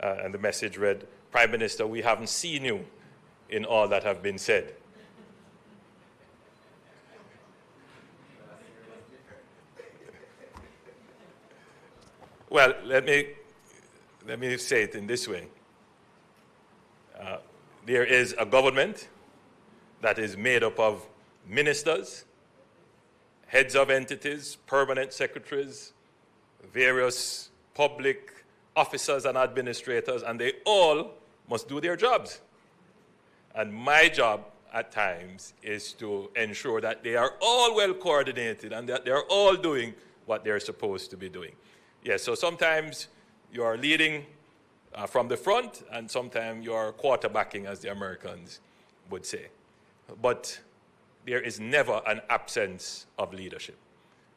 And the message read, "Prime Minister, we haven't seen you in all that have been said." Well, let me say it in this way. There is a government that is made up of ministers, heads of entities, permanent secretaries, various public officers and administrators, and they all must do their jobs. And my job at times is to ensure that they are all well coordinated and that they're all doing what they're supposed to be doing. Yes, so sometimes you are leading from the front, and sometimes you are quarterbacking, as the Americans would say. But there is never an absence of leadership.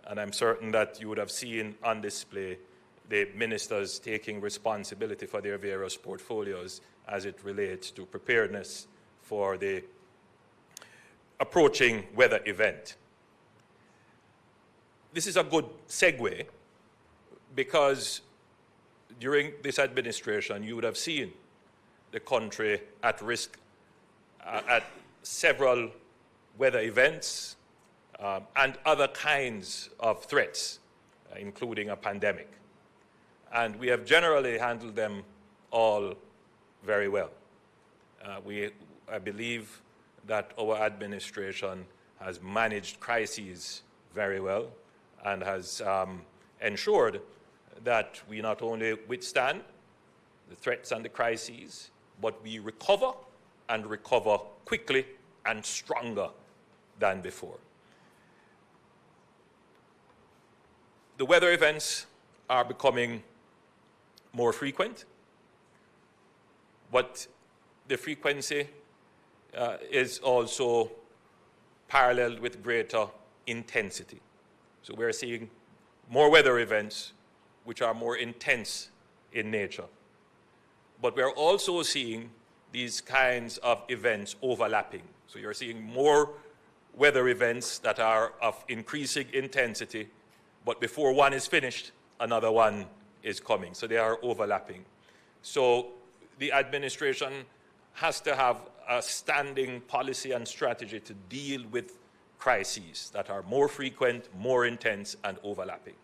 And I'm certain that you would have seen on display the ministers taking responsibility for their various portfolios as it relates to preparedness for the approaching weather event. This is a good segue, because during this administration, you would have seen the country at risk at several weather events and other kinds of threats, including a pandemic. And we have generally handled them all very well. I believe that our administration has managed crises very well and has ensured that we not only withstand the threats and the crises, but we recover and recover quickly and stronger than before. The weather events are becoming more frequent, but the frequency is also paralleled with greater intensity. So we're seeing more weather events which are more intense in nature. But we're also seeing these kinds of events overlapping. So you're seeing more weather events that are of increasing intensity, but before one is finished, another one is coming. So they are overlapping. So the administration has to have a standing policy and strategy to deal with crises that are more frequent, more intense, and overlapping.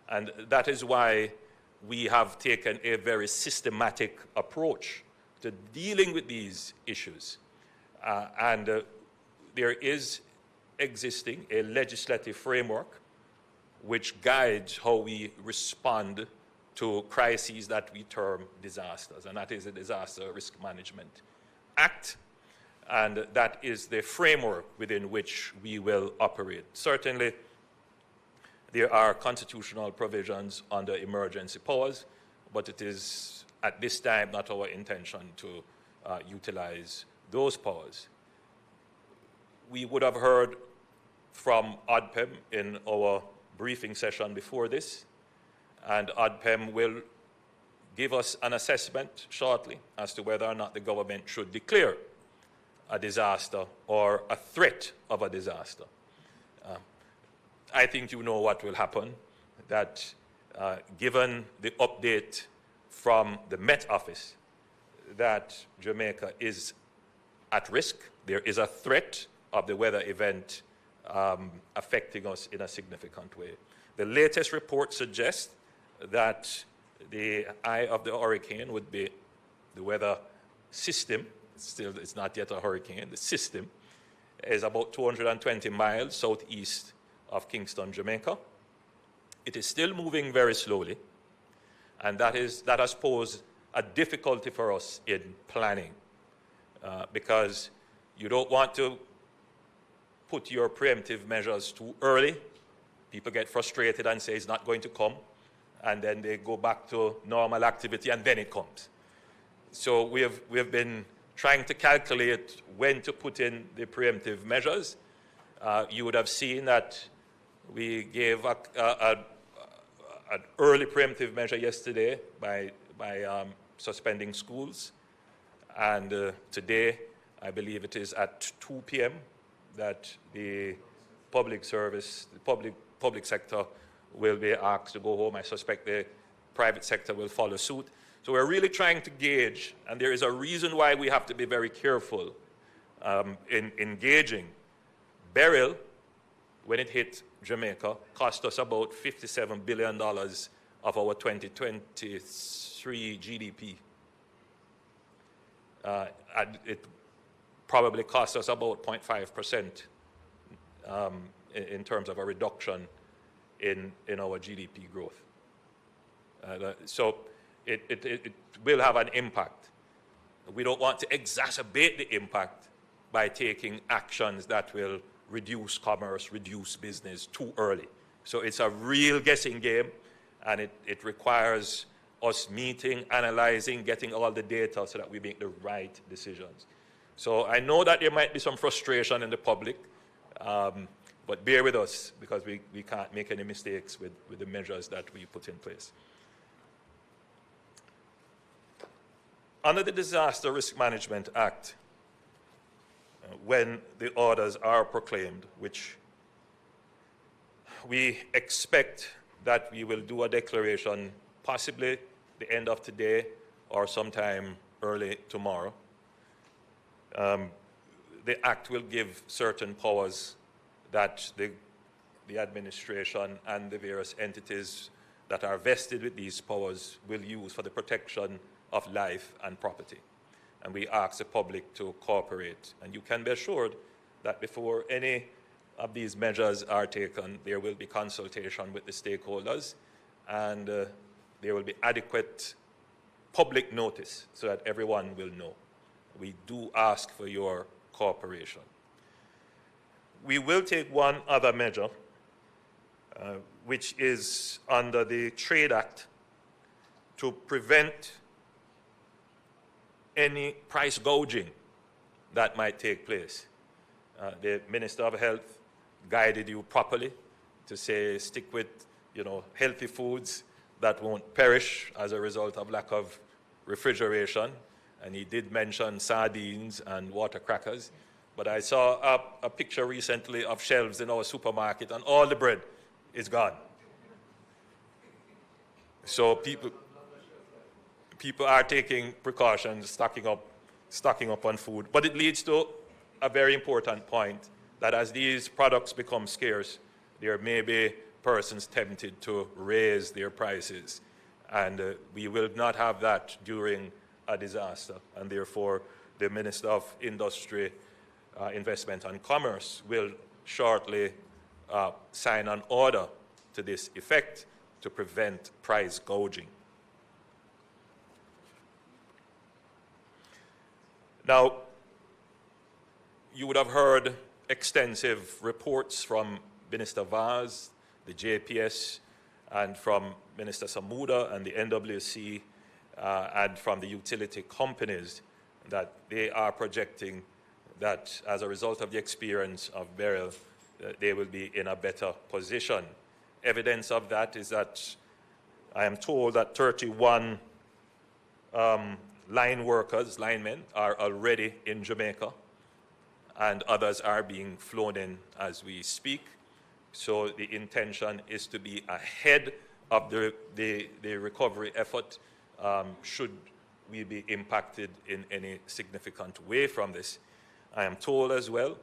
And that is why we have taken a very systematic approach to dealing with these issues. There is existing a legislative framework which guides how we respond to crises that we term disasters, and that is the Disaster Risk Management Act, and that is the framework within which we will operate. Certainly, there are constitutional provisions under emergency powers, but it is at this time not our intention to utilize those powers. We would have heard from ODPEM in our briefing session before this, and ODPEM will give us an assessment shortly as to whether or not the government should declare a disaster or a threat of a disaster. I think you know what will happen, that given the update from the Met Office that Jamaica is at risk, there is a threat of the weather event affecting us in a significant way. The latest report suggests that the eye of the hurricane would be the weather system. It's not yet a hurricane. The system is about 220 miles southeast of Kingston, Jamaica. It is still moving very slowly, and that has posed a difficulty for us in planning because you don't want to put your preemptive measures too early. People get frustrated and say it's not going to come, and then they go back to normal activity, and then it comes. So we have been trying to calculate when to put in the preemptive measures. You would have seen that we gave an early preemptive measure yesterday by suspending schools, and today I believe it is at 2 p.m. that the public sector will be asked to go home. I suspect the private sector will follow suit. So we're really trying to gauge, and there is a reason why we have to be very careful in engaging. Beryl, when it hit Jamaica, cost us about $57 billion of our 2023 GDP. And it probably cost us about 0.5% in terms of a reduction in our GDP growth. So it will have an impact. We don't want to exacerbate the impact by taking actions that will reduce commerce, reduce business too early. So it's a real guessing game, and it requires us meeting, analyzing, getting all the data so that we make the right decisions. So I know that there might be some frustration in the public, but bear with us because we can't make any mistakes with the measures that we put in place. Under the Disaster Risk Management Act, when the orders are proclaimed, which we expect that we will do a declaration possibly the end of today or sometime early tomorrow, the Act will give certain powers that the administration and the various entities that are vested with these powers will use for the protection of life and property. And we ask the public to cooperate. And you can be assured that before any of these measures are taken, there will be consultation with the stakeholders, and there will be adequate public notice so that everyone will know. We do ask for your cooperation. We will take one other measure, which is under the Trade Act, to prevent any price gouging that might take place. The Minister of Health guided you properly to say stick with, healthy foods that won't perish as a result of lack of refrigeration. And he did mention sardines and water crackers. But I saw a picture recently of shelves in our supermarket, and all the bread is gone. So people are taking precautions, stocking up on food. But it leads to a very important point, that as these products become scarce, there may be persons tempted to raise their prices. And we will not have that during a disaster. And therefore, the Minister of Industry, Investment and Commerce will shortly sign an order to this effect to prevent price gouging. Now, you would have heard extensive reports from Minister Vaz, the JPS, and from Minister Samuda and the NWC, and from the utility companies, that they are projecting that as a result of the experience of Beryl, they will be in a better position. Evidence of that is that I am told that 31 linemen are already in Jamaica, and others are being flown in as we speak. So the intention is to be ahead of the recovery effort should we be impacted in any significant way from this. I am told as well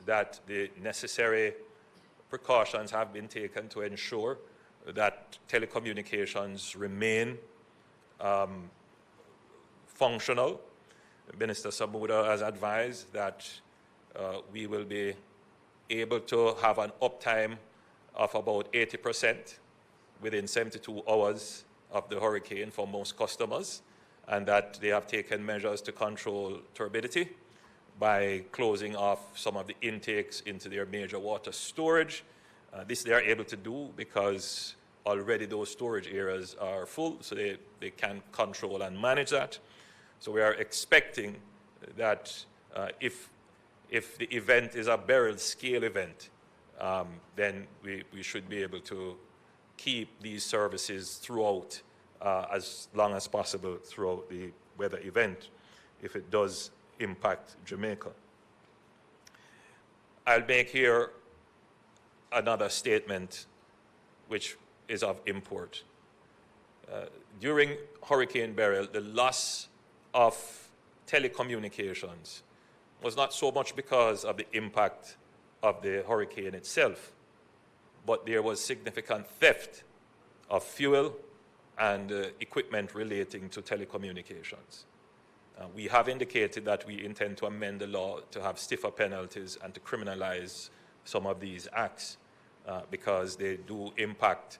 that the necessary precautions have been taken to ensure that telecommunications remain functional. Minister Samuda has advised that we will be able to have an uptime of about 80% within 72 hours of the hurricane for most customers, and that they have taken measures to control turbidity by closing off some of the intakes into their major water storage. This they are able to do because already those storage areas are full, so they can control and manage that. So we are expecting that if the event is a Beryl scale event, then we should be able to keep these services throughout as long as possible throughout the weather event if it does impact Jamaica. I'll make here another statement which is of import. During Hurricane Beryl, the loss of telecommunications was not so much because of the impact of the hurricane itself, but there was significant theft of fuel and equipment relating to telecommunications. We have indicated that we intend to amend the law to have stiffer penalties and to criminalize some of these acts because they do impact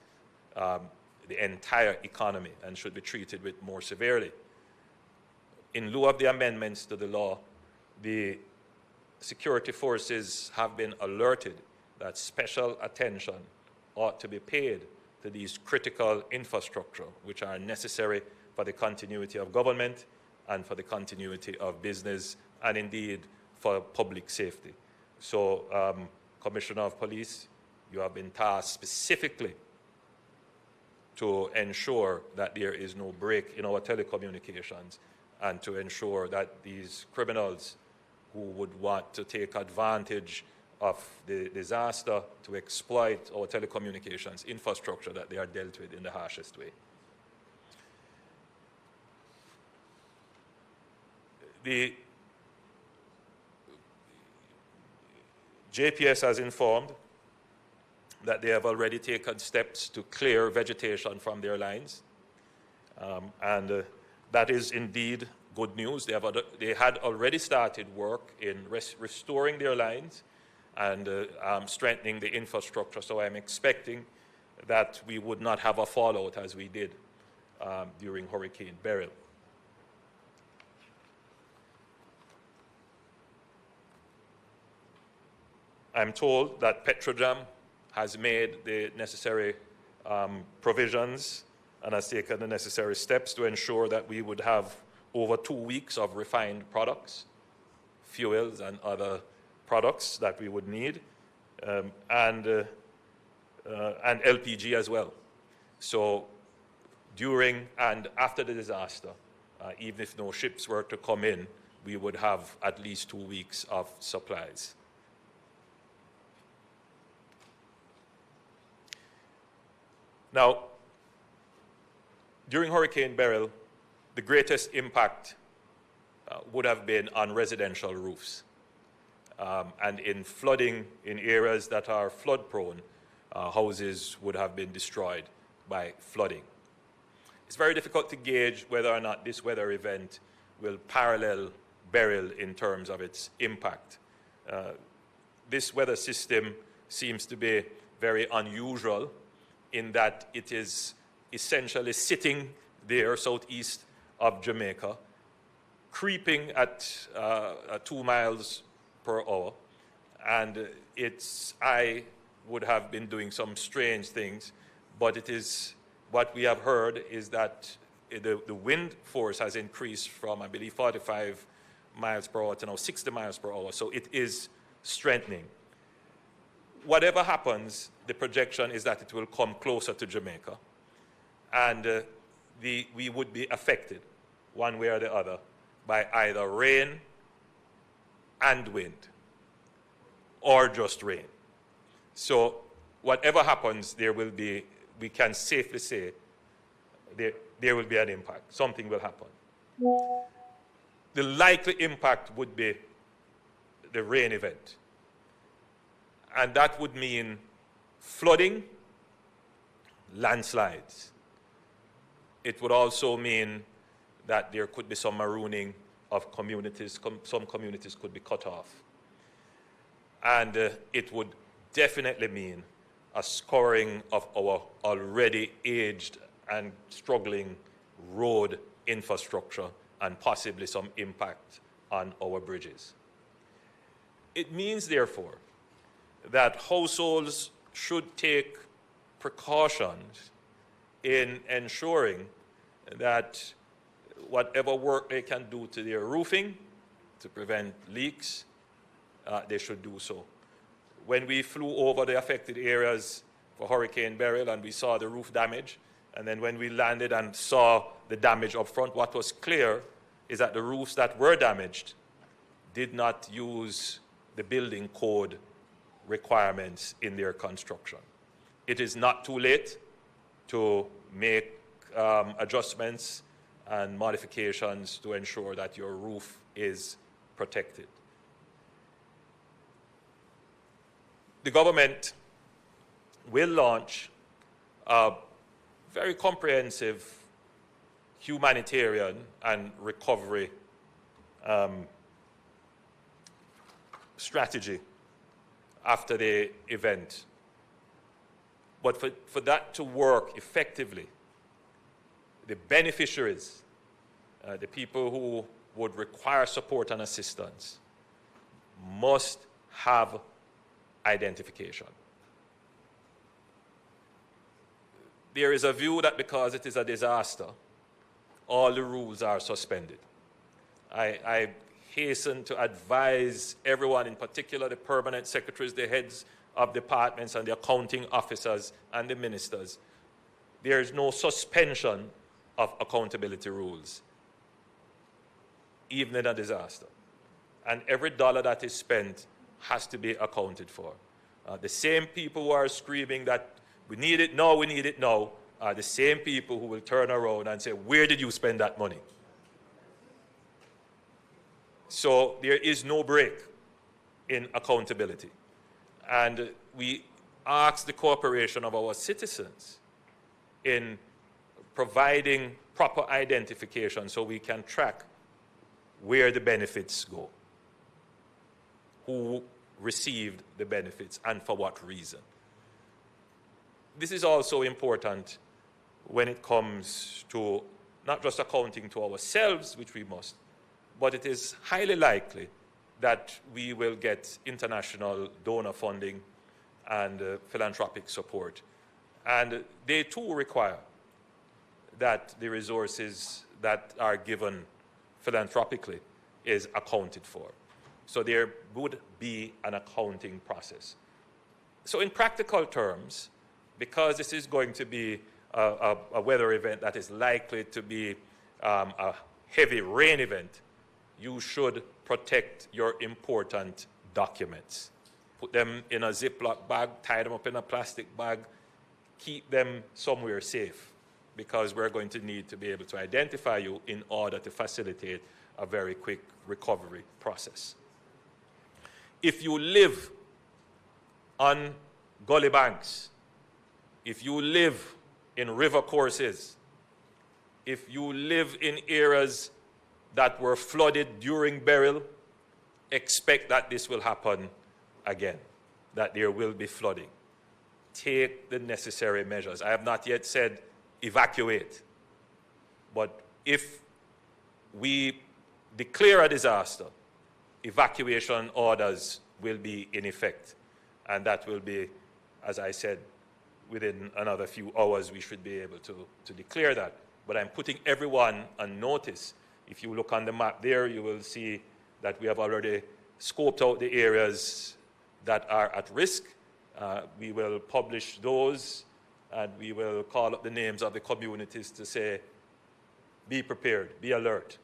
the entire economy and should be treated with more severely. In lieu of the amendments to the law, the security forces have been alerted that special attention ought to be paid to these critical infrastructure which are necessary for the continuity of government and for the continuity of business and indeed for public safety. So, Commissioner of Police, you have been tasked specifically to ensure that there is no break in our telecommunications and to ensure that these criminals who would want to take advantage of the disaster to exploit our telecommunications infrastructure, that they are dealt with in the harshest way. The JPS has informed that they have already taken steps to clear vegetation from their lines. That is indeed good news. They had already started work in restoring their lines and strengthening the infrastructure. So I'm expecting that we would not have a fallout as we did during Hurricane Beryl. I'm told that Petrojam has made the necessary provisions and has taken the necessary steps to ensure that we would have over 2 weeks of refined products, fuels and other products that we would need, and LPG as well. So during and after the disaster, even if no ships were to come in, we would have at least 2 weeks of supplies. Now, during Hurricane Beryl, the greatest impact would have been on residential roofs. And in flooding in areas that are flood prone, houses would have been destroyed by flooding. It's very difficult to gauge whether or not this weather event will parallel Beryl in terms of its impact. This weather system seems to be very unusual in that it is essentially sitting there southeast of Jamaica, creeping at 2 miles per hour, and its eye would have been doing some strange things, but it is, what we have heard is that the wind force has increased from, I believe, 45 miles per hour to now 60 miles per hour, so it is strengthening. Whatever happens, the projection is that it will come closer to Jamaica, and we would be affected one way or the other by either rain and wind, or just rain. So whatever happens, there will be, we can safely say, there will be an impact. Something will happen. The likely impact would be the rain event. And that would mean flooding, landslides. It would also mean that there could be some marooning of communities. Some communities could be cut off. And it would definitely mean a scoring of our already aged and struggling road infrastructure and possibly some impact on our bridges. It means, therefore, that households should take precautions in ensuring that whatever work they can do to their roofing to prevent leaks, they should do so. When we flew over the affected areas for Hurricane Beryl and we saw the roof damage, and then when we landed and saw the damage up front, what was clear is that the roofs that were damaged did not use the building code requirements in their construction. It is not too late to make adjustments and modifications to ensure that your roof is protected. The government will launch a very comprehensive humanitarian and recovery strategy after the event. But for that to work effectively, the beneficiaries, the people who would require support and assistance, must have identification. There is a view that because it is a disaster, all the rules are suspended. I hasten to advise everyone, in particular the permanent secretaries, the heads of departments and the accounting officers and the ministers, there is no suspension of accountability rules, even in a disaster. And every dollar that is spent has to be accounted for. The same people who are screaming that we need it now, are the same people who will turn around and say, where did you spend that money? So there is no break in accountability. And we ask the cooperation of our citizens in providing proper identification so we can track where the benefits go, who received the benefits, and for what reason. This is also important when it comes to not just accounting to ourselves, which we must, but it is highly likely that we will get international donor funding and philanthropic support. And they too require that the resources that are given philanthropically is accounted for. So there would be an accounting process. So in practical terms, because this is going to be a weather event that is likely to be a heavy rain event, you should protect your important documents. Put them in a Ziploc bag, tie them up in a plastic bag, keep them somewhere safe, because we're going to need to be able to identify you in order to facilitate a very quick recovery process. If you live on gully banks, if you live in river courses, if you live in areas that were flooded during burial, expect that this will happen again, that there will be flooding. Take the necessary measures. I have not yet said evacuate, but if we declare a disaster, evacuation orders will be in effect, and that will be, as I said, within another few hours we should be able to declare that. But I'm putting everyone on notice. If you look on the map there, you will see that we have already scoped out the areas that are at risk. We will publish those, and we will call up the names of the communities to say, be prepared, be alert.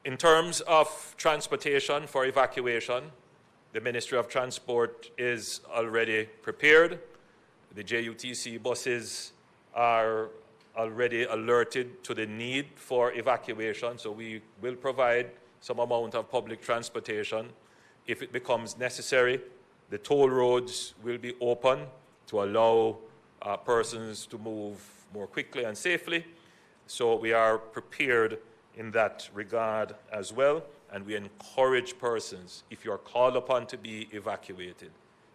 In terms of transportation for evacuation, the Ministry of Transport is already prepared. The JUTC buses are already alerted to the need for evacuation, so we will provide some amount of public transportation. If it becomes necessary, the toll roads will be open to allow persons to move more quickly and safely. So we are prepared in that regard as well, and we encourage persons, if you're called upon to be evacuated,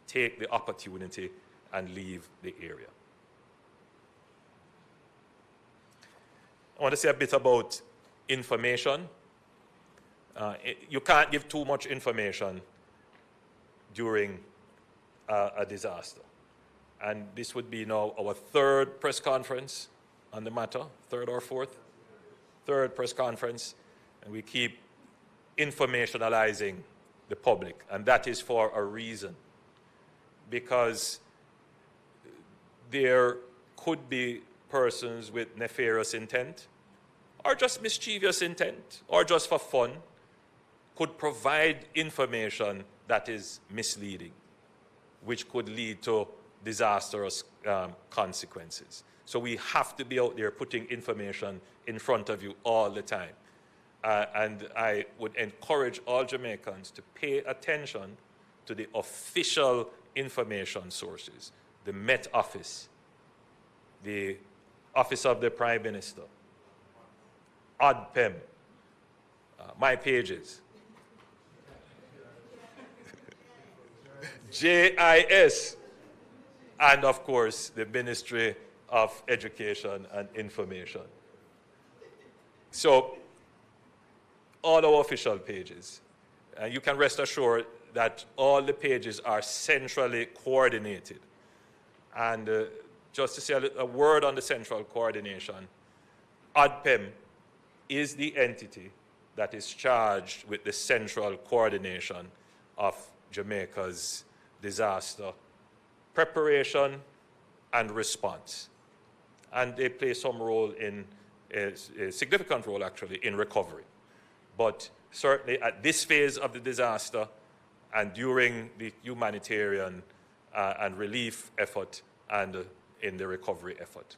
take the opportunity and leave the area. I want to say a bit about information. You can't give too much information during a disaster. And this would be now our third press conference on the matter, third or fourth? Third press conference, and we keep informationalizing the public, and that is for a reason, because there could be persons with nefarious intent, or just mischievous intent, or just for fun, could provide information that is misleading, which could lead to disastrous consequences. So we have to be out there putting information in front of you all the time. And I would encourage all Jamaicans to pay attention to the official information sources, the Met Office, the Office of the Prime Minister, ODPEM, my pages, JIS, and of course the Ministry of Education and Information. So all our official pages, and you can rest assured that all the pages are centrally coordinated. And just to say a word on the central coordination, ODPEM is the entity that is charged with the central coordination of Jamaica's disaster preparation and response. And they play some role in, a significant role actually, in recovery. But certainly at this phase of the disaster and during the humanitarian and relief effort and in the recovery effort.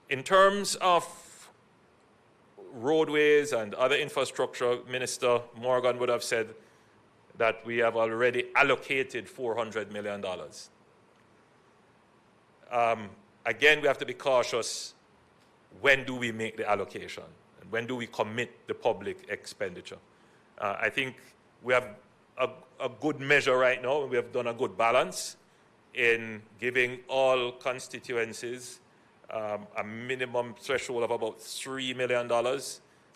In terms of roadways and other infrastructure, Minister Morgan would have said that we have already allocated $400 million. Again, we have to be cautious. When do we make the allocation? And when do we commit the public expenditure? I think we have a good measure right now, and we have done a good balance in giving all constituencies a minimum threshold of about $3 million,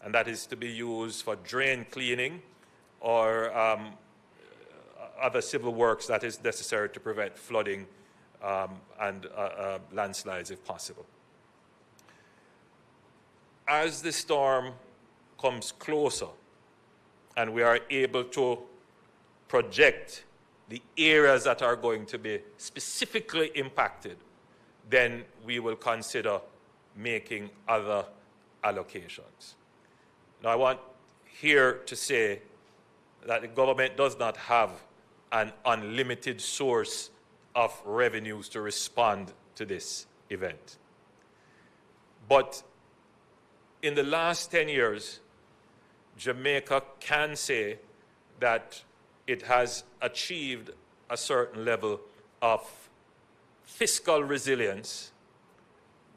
and that is to be used for drain cleaning or other civil works that is necessary to prevent flooding and landslides if possible. As the storm comes closer and we are able to project the areas that are going to be specifically impacted, then we will consider making other allocations. Now, I want here to say that the government does not have an unlimited source of revenues to respond to this event. But in the last 10 years, Jamaica can say that it has achieved a certain level of fiscal resilience,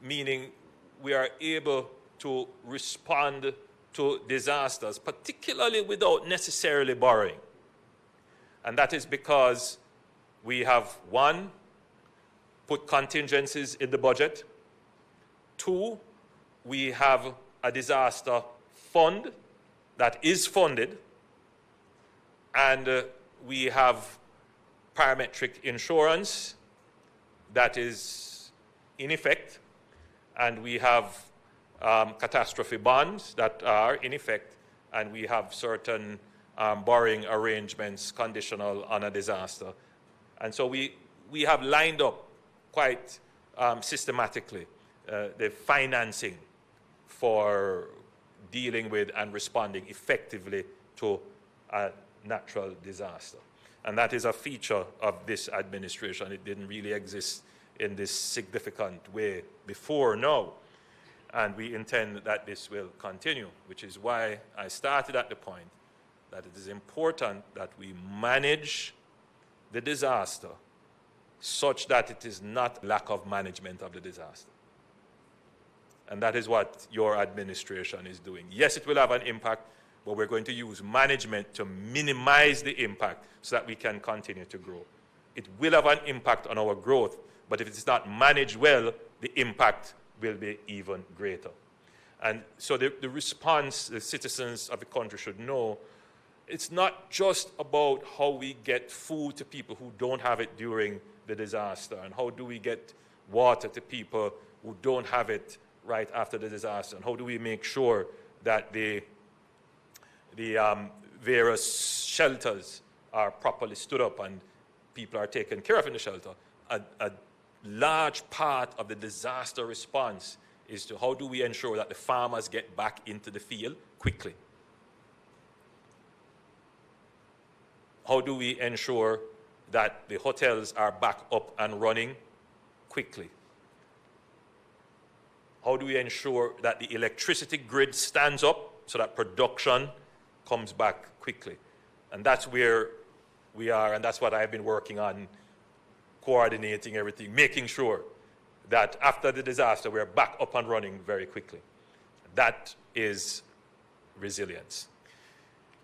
meaning we are able to respond to disasters, particularly without necessarily borrowing. And that is because we have, one, put contingencies in the budget. Two, we have a disaster fund that is funded, and we have parametric insurance that is in effect, and we have catastrophe bonds that are in effect, and we have certain borrowing arrangements conditional on a disaster. And so we have lined up quite systematically the financing for dealing with and responding effectively to a natural disaster. And that is a feature of this administration. It didn't really exist in this significant way before now. And we intend that this will continue, which is why I started at the point that it is important that we manage the disaster such that it is not lack of management of the disaster. And that is what your administration is doing. Yes, it will have an impact, but we're going to use management to minimize the impact so that we can continue to grow. It will have an impact on our growth, but if it is not managed well, the impact will be even greater. And so the response the citizens of the country should know, it's not just about how we get food to people who don't have it during the disaster, and how do we get water to people who don't have it right after the disaster, and how do we make sure that the various shelters are properly stood up and people are taken care of in the shelter. A large part of the disaster response is to how do we ensure that the farmers get back into the field quickly? How do we ensure that the hotels are back up and running quickly? How do we ensure that the electricity grid stands up so that production comes back quickly? And that's where we are, and that's what I've been working on, coordinating everything, making sure that after the disaster, we're back up and running very quickly. That is resilience.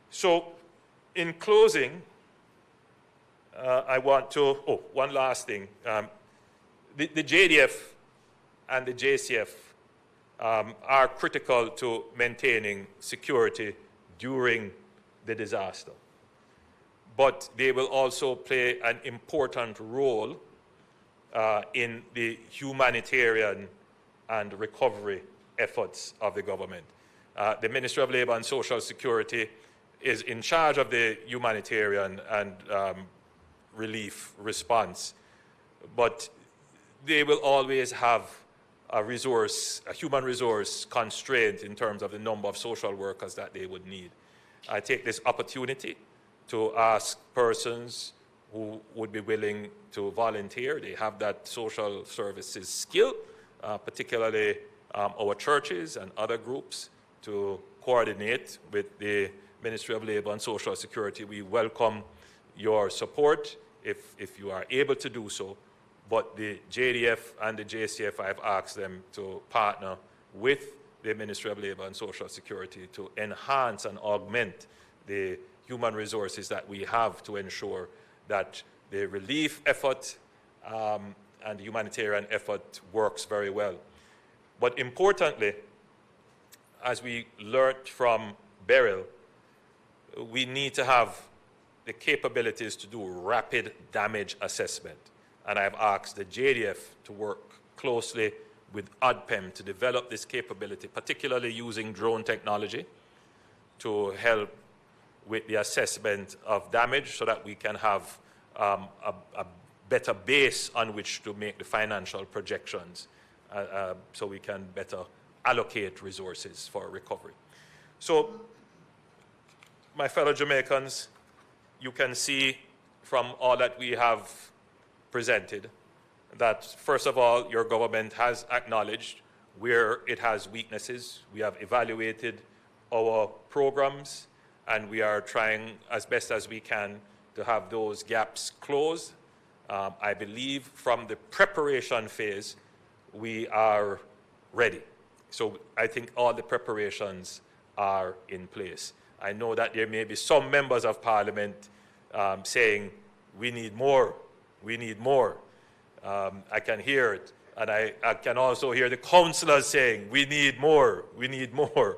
So, in closing, I want to, one last thing. The JDF and the JCF are critical to maintaining security during the disaster. But they will also play an important role in the humanitarian and recovery efforts of the government. The Ministry of Labour and Social Security is in charge of the humanitarian and relief response, but they will always have a human resource constraint in terms of the number of social workers that they would need. I take this opportunity to ask persons who would be willing to volunteer. They have that social services skill, particularly our churches and other groups, to coordinate with the Ministry of Labour and Social Security. We welcome your support if you are able to do so. But the JDF and the JCF, I've asked them to partner with the Ministry of Labour and Social Security to enhance and augment the human resources that we have to ensure that the relief effort and the humanitarian effort works very well. But importantly, as we learned from Beryl, we need to have the capabilities to do rapid damage assessment. And I've asked the JDF to work closely with ODPEM to develop this capability, particularly using drone technology to help with the assessment of damage so that we can have a better base on which to make the financial projections so we can better allocate resources for recovery. So, my fellow Jamaicans, you can see from all that we have presented that, first of all, your government has acknowledged where it has weaknesses. We have evaluated our programs, and we are trying as best as we can to have those gaps closed. I believe from the preparation phase, we are ready. So I think all the preparations are in place. I know that there may be some members of Parliament saying, we need more, we need more. I can hear it. And I can also hear the councillors saying, we need more, we need more.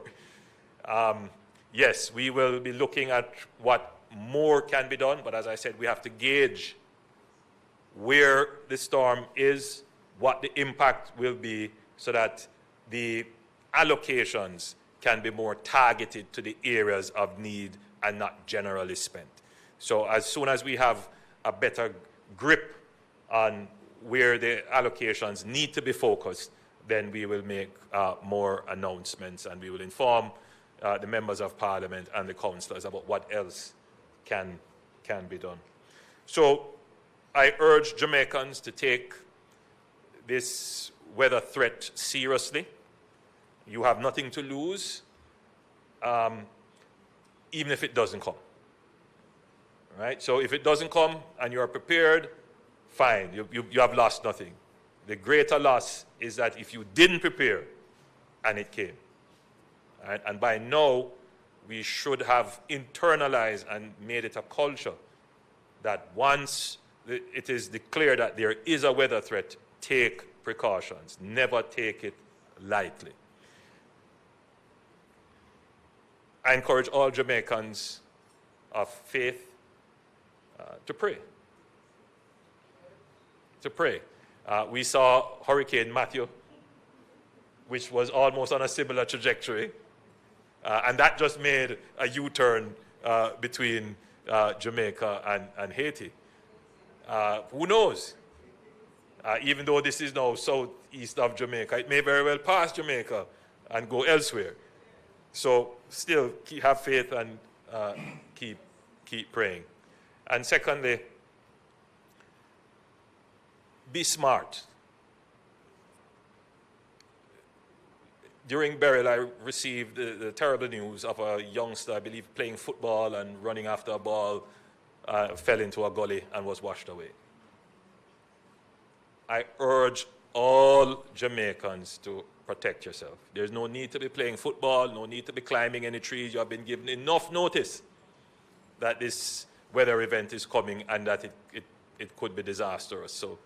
Yes, we will be looking at what more can be done, but as I said, we have to gauge where the storm is, what the impact will be, so that the allocations can be more targeted to the areas of need and not generally spent. So as soon as we have a better grip on where the allocations need to be focused, then we will make more announcements, and we will inform the members of Parliament and the councillors about what else can be done. So I urge Jamaicans to take this weather threat seriously. You have nothing to lose, even if it doesn't come. Right? So if it doesn't come and you are prepared, fine, you have lost nothing. The greater loss is that if you didn't prepare and it came. Right? And by now, we should have internalized and made it a culture that once it is declared that there is a weather threat, take precautions. Never take it lightly. I encourage all Jamaicans of faith to pray. To pray. We saw Hurricane Matthew, which was almost on a similar trajectory, and that just made a U-turn between Jamaica and Haiti. Who knows? Even though this is now southeast of Jamaica, it may very well pass Jamaica and go elsewhere. So still have faith and keep praying. And secondly, be smart. During burial, I received the terrible news of a youngster, I believe, playing football and running after a ball, fell into a gully and was washed away. I urge all Jamaicans to protect yourself. There's no need to be playing football, no need to be climbing any trees. You have been given enough notice that this weather event is coming and that it could be disastrous. So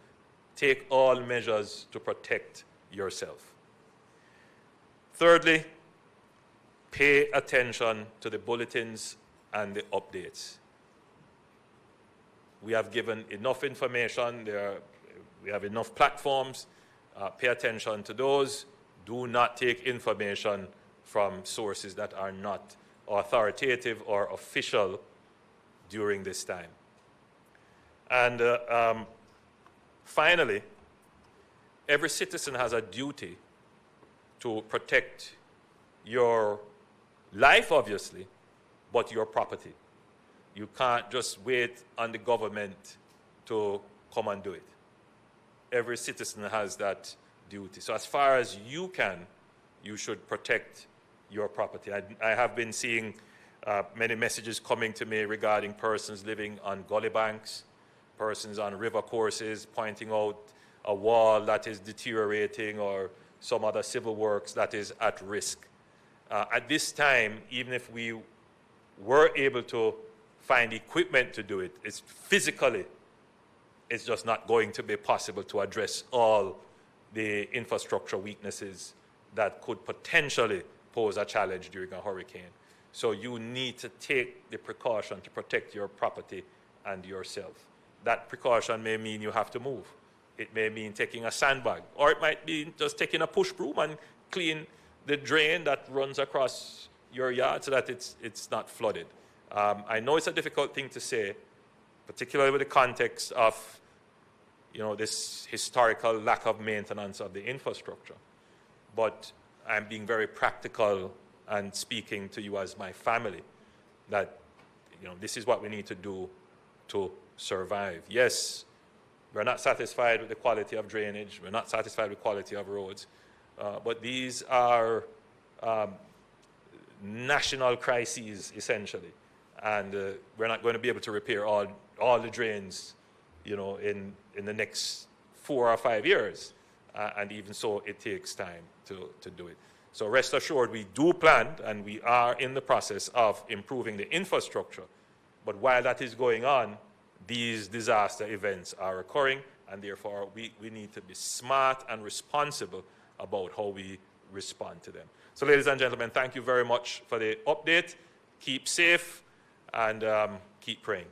take all measures to protect yourself. Thirdly, pay attention to the bulletins and the updates. We have given enough information. We have enough platforms. Pay attention to those. Do not take information from sources that are not authoritative or official during this time. And finally, every citizen has a duty to protect your life, obviously, but your property. You can't just wait on the government to come and do it. Every citizen has that duty. So as far as you can, you should protect your property. I have been seeing many messages coming to me regarding persons living on gully banks, persons on river courses, pointing out a wall that is deteriorating or some other civil works that is at risk. At this time, even if we were able to find equipment to do it, it's just not going to be possible to address all the infrastructure weaknesses that could potentially pose a challenge during a hurricane. So you need to take the precaution to protect your property and yourself. That precaution may mean you have to move. It may mean taking a sandbag, or it might be just taking a push broom and clean the drain that runs across your yard so that it's not flooded. I know it's a difficult thing to say, particularly with the context of this historical lack of maintenance of the infrastructure. But I'm being very practical and speaking to you as my family that this is what we need to do to survive. Yes, we're not satisfied with the quality of drainage. We're not satisfied with the quality of roads. But these are national crises, essentially. And we're not going to be able to repair all the drains, in the next 4 or 5 years. And even so, it takes time to do it. So rest assured, we do plan, and we are in the process of improving the infrastructure. But while that is going on, these disaster events are occurring, and therefore we need to be smart and responsible about how we respond to them. So ladies and gentlemen, thank you very much for the update. Keep safe and keep praying.